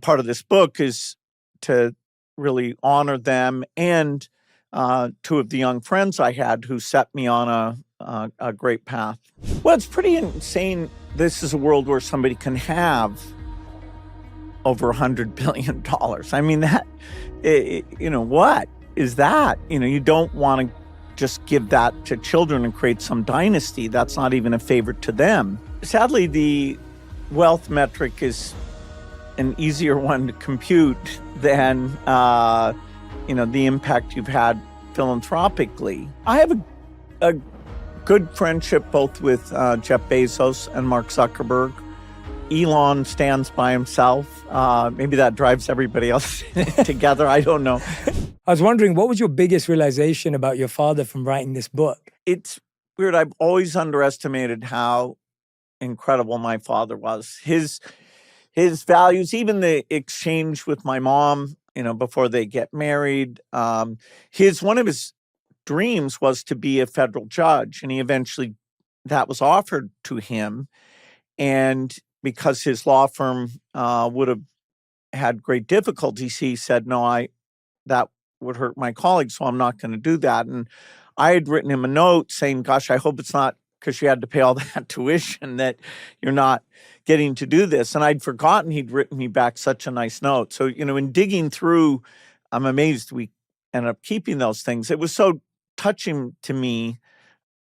part of this book is to really honor them and two of the young friends I had who set me on a great path. Well, it's pretty insane. This is a world where somebody can have over $100 billion. I mean, what is that? You don't want to just give that to children and create some dynasty. That's not even a favor to them. Sadly, the wealth metric is an easier one to compute than, the impact you've had philanthropically. I have a good friendship both with Jeff Bezos and Mark Zuckerberg. Elon stands by himself. Maybe that drives everybody else together. I don't know. I was wondering, what was your biggest realization about your father from writing this book? It's weird. I've always underestimated how incredible my father was. His values, even the exchange with my mom, before they get married. One of his dreams was to be a federal judge, and that was offered to him. And because his law firm would have had great difficulties, he said, no, that would hurt my colleagues, so I'm not going to do that. And I had written him a note saying, gosh, I hope it's not because you had to pay all that tuition that you're not getting to do this. And I'd forgotten he'd written me back such a nice note. So, in digging through, I'm amazed we ended up keeping those things. It was so touching to me.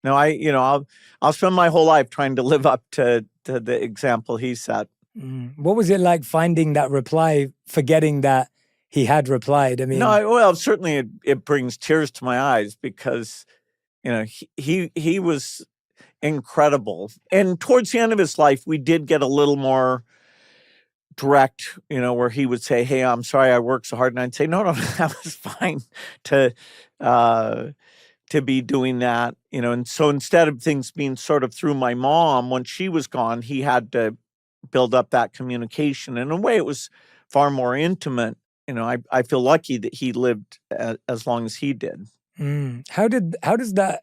I'll spend my whole life trying to live up to the example he set. What was it like finding that reply, forgetting that he had replied? I mean, certainly it brings tears to my eyes because, he was incredible. And towards the end of his life, we did get a little more direct, where he would say, hey, I'm sorry I worked so hard. And I'd say, no, that was fine to be doing that, and so instead of things being sort of through my mom, when she was gone, he had to build up that communication. In a way, it was far more intimate. I feel lucky that he lived as long as he did. How does that,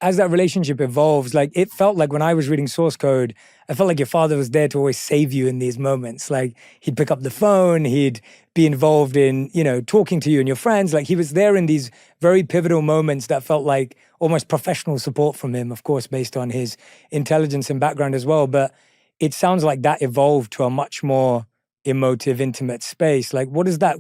as that relationship evolves, like it felt like when I was reading Source Code, I felt like your father was there to always save you in these moments. Like he'd pick up the phone, he'd be involved in, talking to you and your friends. Like he was there in these very pivotal moments that felt like almost professional support from him, of course, based on his intelligence and background as well. But it sounds like that evolved to a much more emotive, intimate space. Like what does that